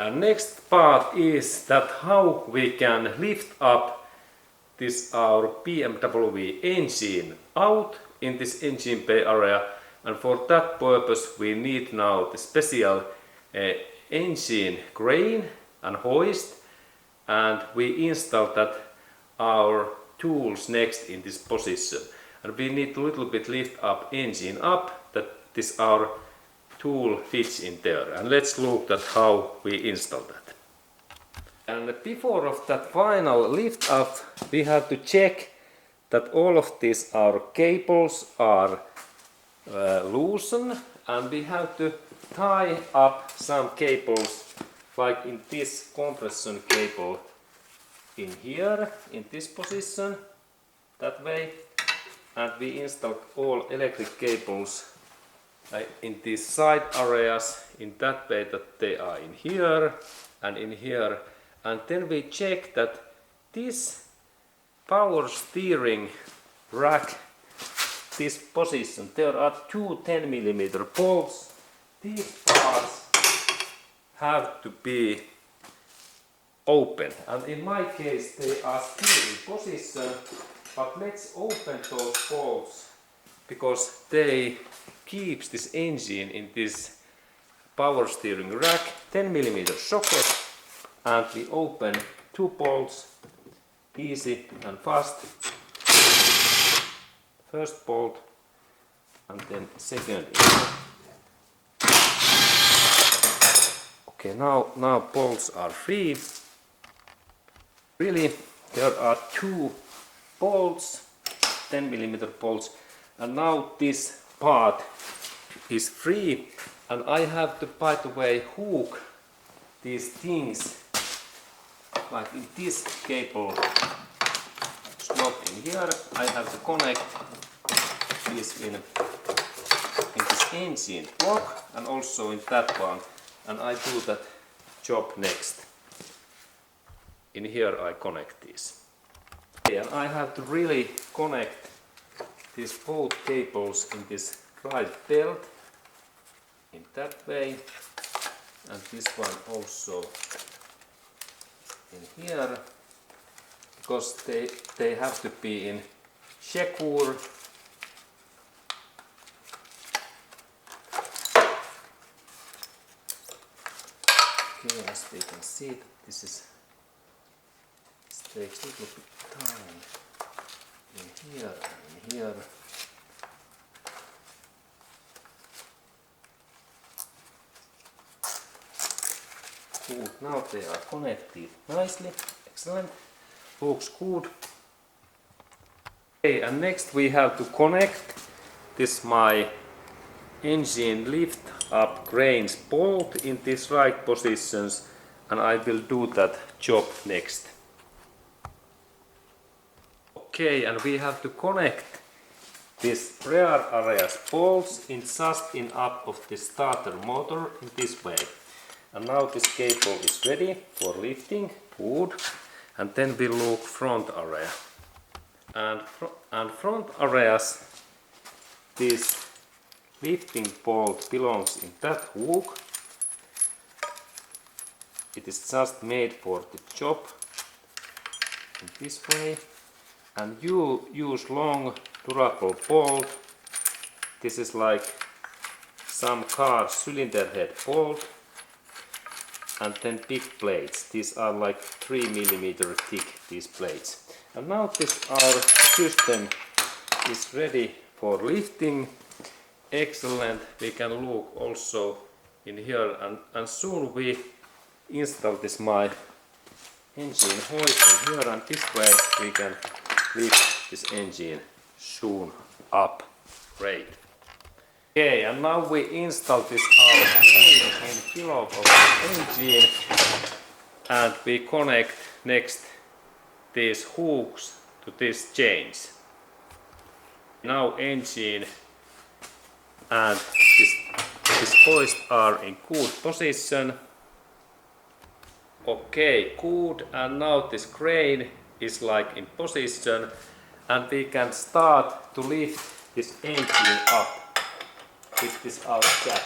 and next part is that how we can lift up this our BMW engine out in this engine bay area, and for that purpose we need now the special engine crane and hoist, and we install that our tools next in this position, and we need a little bit lift up engine up that this our tool fits in there, and let's look at how we install that. And before of that final lift up, we have to check that all of these our cables are loosened, and we have to tie up some cables, like in this compression cable in here, in this position, that way, and we install all electric cables in these side areas in that way that they are in here and in here, and then we check that this power steering rack, this position, there are two 10mm bolts. These parts have to be open, and in my case they are still in position, but let's open those bolts because they keeps this engine in this power steering rack. 10mm socket, and we open two bolts, easy and fast. First bolt and then second. Okay, now bolts are free. Really, there are two bolts, 10mm bolts, and now this part is free, and I have to, by the way, hook these things like in this cable slot in here. I have to connect this in this engine block and also in that one, and I do that job next. In here I connect these. Okay, and I have to really connect these both cables in this right belt in that way, and this one also in here, because they have to be in secure. Okay, as we can see, this takes a little bit time in here and in here. Good, now they are connected nicely, excellent, looks good. Okay, and next we have to connect this my engine lift up cranes bolt in these right positions, and I will do that job next. Okay, and we have to connect this rear areas bolts in just in up of the starter motor in this way. And now this cable is ready for lifting, good. And then we look front area. And front areas, this lifting bolt belongs in that hook. It is just made for the job in this way. And you use long durable bolt. This is like some car cylinder head bolt. And then big plates. These are like 3mm thick, these plates. And now this our system is ready for lifting. Excellent. We can look also in here, and soon we install this my engine hoist in here, and this way we can lift this engine soon up. Great. Okay, and now we install this our crane in below of the engine, and we connect next these hooks to this chains. Now engine and this hoist are in good position. Okay, good, and now this crane is like in position, and we can start to lift this engine up with this out cap.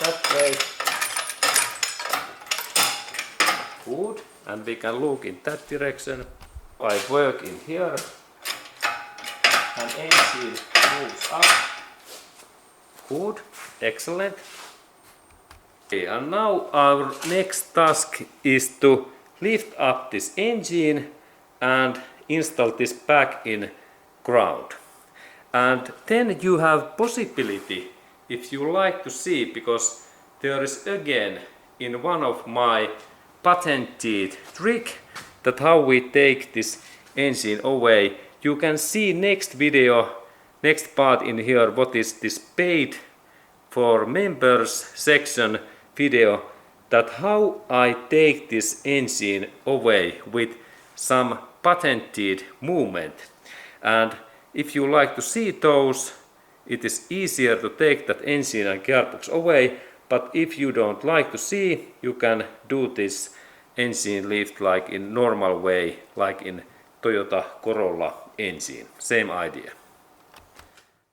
That way Good. And we can look in that direction. I work in here. And engine moves up. Good. Excellent. Okay, and now our next task is to lift up this engine and install this back in ground. And then you have possibility, if you like to see, because there is again in one of my patented trick that how we take this engine away. You can see next video, next part in here, what is this paid for members section video, that how I take this engine away with some patented movement. And if you like to see those, it is easier to take that engine and gearbox away. But if you don't like to see, you can do this engine lift like in normal way, like in Toyota Corolla engine. Same idea.